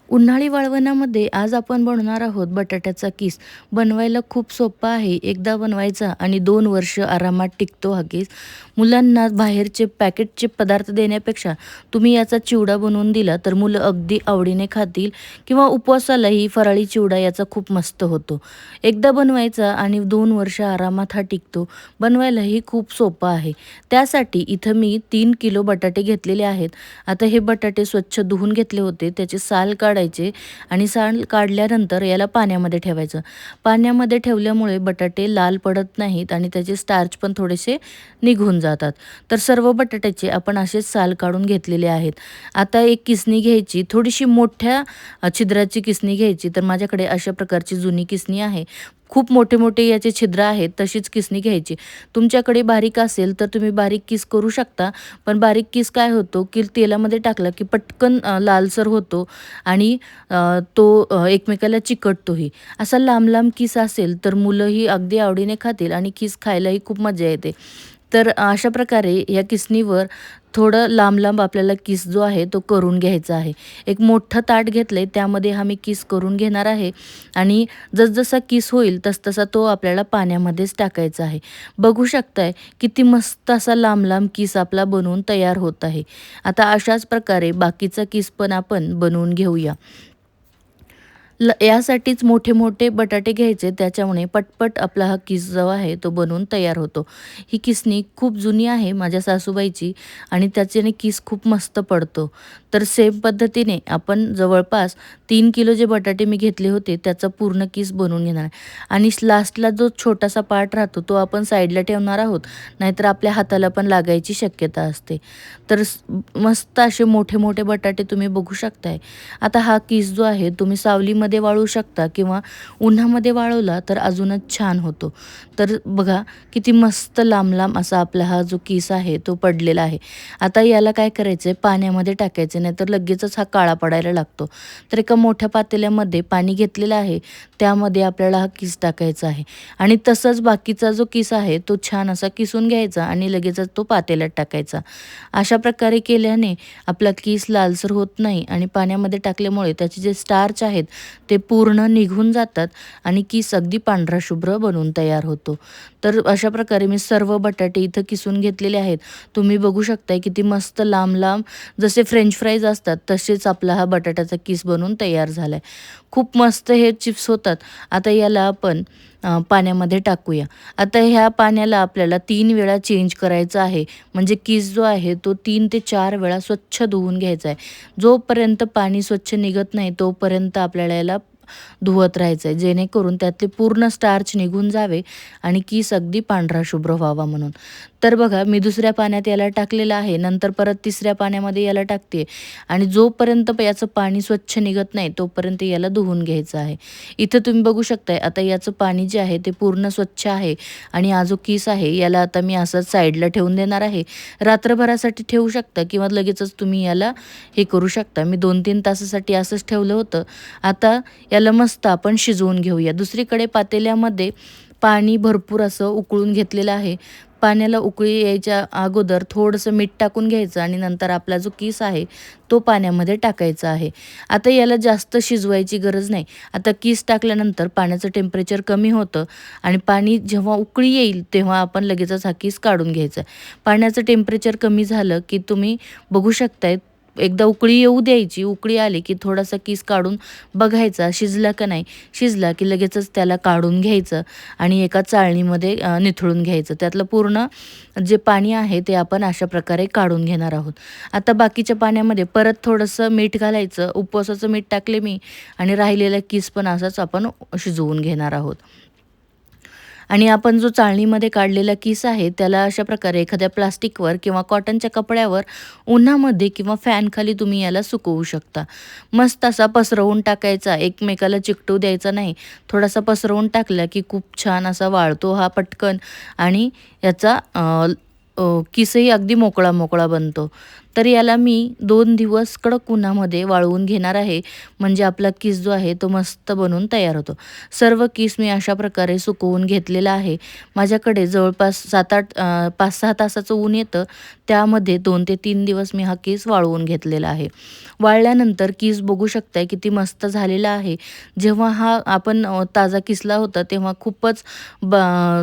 उन्हाळी वाळवणामध्ये आज आपण बनवणार आहोत बटाट्याचा किस. बनवायला खूप सोपा आहे. एकदा बनवायचा आणि 2 वर्ष आरामात टिकतो हा किस. मुलांना बाहेरचे पॅकेटचे पदार्थ देण्यापेक्षा तुम्ही याचा चिवडा बनवून दिला तर मुलं अगदी आवडीने खातील किंवा उपवासालाही फराळी चिवडा याचा खूप मस्त होतो. एकदा बनवायचा आणि 2 वर्ष आरामात हा टिकतो. बनवायलाही खूप सोपा आहे. त्यासाठी इथं मी 3 किलो बटाटे घेतलेले आहेत. आता हे बटाटे स्वच्छ धुवून घेतले होते. त्याची साल काढायचे आणि साल काढल्यानंतर याला पाण्यामध्ये ठेवायचं. पाण्यामध्ये ठेवल्यामुळे बटाटे लाल पडत नाहीत आणि त्याचे स्टार्च पण थोडेसे निघून जातात. तर सर्व बटाट्याचे आपण असेच साल काढून घेतलेले आहेत. आता एक किसणी घ्यायची, थोडीशी मोठ्या छिद्राची किसणी घ्यायची. तर माझ्याकडे अशा प्रकारची जुनी किसणी आहे. खूप मोठे-मोठे याचे छिद्र आहेत, तशीच किसणी घ्यायची. तुमच्याकडे बारीक असेल तर तुम्ही बारीक किस करू शकता. पण बारीक किस काय होतो, की तेलामध्ये टाकला की पटकन लालसर होतो आणि तो एकमेकाला चिकटतोही. असा लांब-लांब किस असेल तर मुलंही अगदी आवडीने खातील आणि किस खायलाही खूप मजा येते. तर अशा प्रकारे या किसणीवर थोडं लांब-लांब आपल्याला किस जो आहे तो करून घ्यायचा आहे. एक मोठं ताट घेतलंय त्यामध्ये हा मी किस करून घेणार आहे आणि जसजसा किस होईल तसतसा तो आपल्याला पाण्यामध्येच टाकायचा आहे. बघू शकताय किती मस्त असा लांब-लांब किस आपला बनवून तयार होत आहे. आता अशाच प्रकारे बाकीचा किस पण आपण बनवून घेऊया. यासाठीच मोठे-मोठे बटाटे घ्यायचे त्याच्यामुळे पटपट आपला हा किस जो आहे तो बनवून तयार होतो. ही किसणी खूप जुनी आहे माझ्या सासूबाईची आणि त्याच्याने किस खूप मस्त पडतो. तर सेम पद्धतीने आपण जवळपास 3 किलो जे बटाटे मी घेतले होते त्याचा पूर्ण किस बनवून घेणार आहे आणि लास्टला जो छोटासा पार्ट राहतो तो आपण साईडला ठेवणार आहोत. नाहीतर आपल्या हाताला पण लागायची शक्यता असते. तर मस्त असे मोठे-मोठे बटाटे तुम्ही बघू शकताय. आता हा किस जो आहे तुम्ही सावलीमध्ये वाळू शकता किंवा उन्हामध्ये वाळवला तर अजूनच छान होतो. तर बघा किती मस्त लांब-लांब असा आपला हा जो किस आहे तो पडलेला आहे. आता याला काय करायचं आहे पाण्यामध्ये टाकायचं नाहीतर लगेचच हा काळा पडायला लागतो. तर एका मोठ्या पातेल्यामध्ये पाणी घेतलेलं आहे त्यामध्ये आपल्याला हा किस टाकायचा आहे आणि तसंच बाकीचा जो किस आहे तो छान असा किसून घ्यायचा आणि लगेचच तो पातेल्यात टाकायचा. अशा प्रकारे केल्याने आपला किस लालसर होत नाही आणि पाण्यामध्ये टाकल्यामुळे त्याचे जे स्टार्च आहेत ते पूर्ण निघून जातात आणि किस अगदी पांढरा शुभ्र बनून तयार होतो. तर अशा प्रकारे मी सर्व बटाटे इथं किसून घेतलेले आहेत. तुम्ही बघू शकताय किती मस्त लांब-लांब जसे फ्रेंच फ्राईज असतात तसेच आपला हा बटाट्याचा किस बनून तयार झालाय. खूप मस्त हे चिप्स होतात. आता याला आपण पाण्यामध्ये टाकूया. आता ह्या पाण्याला आपल्याला 3 वेळा चेंज करायचं आहे. म्हणजे किस जो आहे तो 3 ते 4 वेळा स्वच्छ धुवून घ्यायचा आहे. जोपर्यंत पाणी स्वच्छ निघत नाही तोपर्यंत आपल्याला याला धुवत राहायचं आहे. जेणेकरून त्यातले पूर्ण स्टार्च निघून जावे आणि किस अगदी पांढरा शुभ्र व्हावा म्हणून. तर बघा मी दुसऱ्या पाण्यात याला टाकलेलं आहे. नंतर परत तिसऱ्या पाण्यामध्ये याला टाकते आणि जोपर्यंत याचं पाणी स्वच्छ निघत नाही तोपर्यंत याला धुवून घ्यायचं आहे. इथं तुम्ही बघू शकताय आता याचं पाणी जे आहे ते पूर्ण स्वच्छ आहे आणि हा जो किस आहे याला आता मी असंच साईडला ठेवून देणार आहे. रात्रभरासाठी ठेवू शकता किंवा लगेचच तुम्ही याला हे करू शकता. मी 2-3 तासासाठी असंच ठेवलं होतं. आता याला मस्त आपण शिजवून घेऊया. दुसरीकडे पातेल्यामध्ये पाणी भरपूर असं उकळून घेतलेलं आहे. पाण्याला उकळी यायच्या अगोदर थोडंसं मीठ टाकून घ्यायचं आणि नंतर आपला जो किस आहे तो पाण्यामध्ये टाकायचा आहे. आता याला जास्त शिजवायची गरज नाही. आता किस टाकल्यानंतर पाण्याचं टेम्परेचर कमी होतं आणि पाणी जेव्हा उकळी येईल तेव्हा आपण लगेचच हा किस काढून घ्यायचा आहे. पाण्याचं टेम्परेचर कमी झालं की तुम्ही बघू शकताय एकदा उकळी येऊ द्यायची. उकळी आली की थोडासा किस काढून बघायचा शिजला का नाही. शिजला की लगेचच त्याला काढून घ्यायचं आणि एका चाळणीमध्ये निथळून घ्यायचं. त्यातलं पूर्ण जे पाणी आहे ते आपण अशा प्रकारे काढून घेणार आहोत. आता बाकीच्या पाण्यामध्ये परत थोडंसं मीठ घालायचं. उपवासाचं मीठ टाकले मी आणि राहिलेला किस पण असाच आपण शिजवून घेणार आहोत. आणि आपण जो चाळणीमध्ये काढलेला किस आहे त्याला अशा प्रकारे एखाद्या प्लास्टिकवर किंवा कॉटनच्या कपड्यावर उन्हामध्ये किंवा फॅनखाली तुम्ही याला सुकवू शकता. मस्त असा पसरवून टाकायचा, एकमेकाला चिकटू द्यायचा नाही. थोडासा पसरवून टाकला की खूप छान असा वाळतो हा पटकन आणि याचा किसही अगदी मोकळा-मोकळा बनतो. तर याला मी 2 दिवस कडक उन्हामध्ये वाळवून घेणार आहे. म्हणजे आपला किस जो आहे तो मस्त बनून तयार होतो. सर्व किस मी अशा प्रकारे सुकवून घेतलेला आहे. माझ्याकडे जवळपास 7-8 5-6 तासाचं ऊन येतं. त्यामध्ये 2 ते 3 दिवस मी हा किस वाळवून घेतलेला आहे. वाळल्यानंतर किस बघू शकताय किती मस्त झालेला आहे. जेव्हा हा आपण ताजा किसला होता तेव्हा खूपच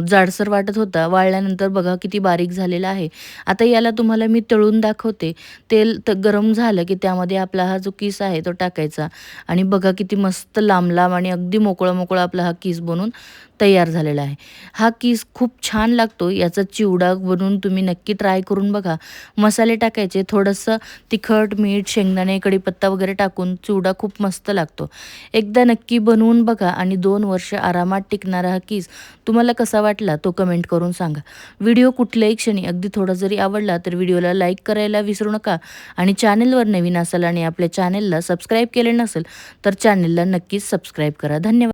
जाडसर वाटत होता. वाळल्यानंतर बघा किती बारीक झालेला आहे. आता याला तुम्हाला मी तळून दाखवते. तेल गरम झालं की त्यामध्ये आपला हा जो किस आहे तो टाकायचा आणि बघा किती मस्त लांब-लांब आणि अगदी मोकळा-मोकळा आपला हा किस बनून तयार झालेला आहे. हा किस खूप छान लागतो. याचा चिवडा बनवून तुम्ही नक्की ट्राय करून बघा. मसाले टाकायचे, थोडंसं तिखट, मीठ, शेंगदाणे, कढीपत्ता वगैरे टाकून चिवडा खूप मस्त लागतो. एकदा नक्की बनवून बघा आणि 2 वर्ष आरामात टिकणारा हा किस तुम्हाला कसा वाटला तो कमेंट करून सांगा. व्हिडिओ कुठल्याही क्षणी अगदी थोडा जरी आवडला तर व्हिडिओला लाईक करायला विसरू नका आणि चॅनेलवर नवीन असाल आणि आपल्या चॅनेलला सबस्क्राईब केले नसेल तर चॅनेलला नक्कीच सबस्क्राईब करा. धन्यवाद.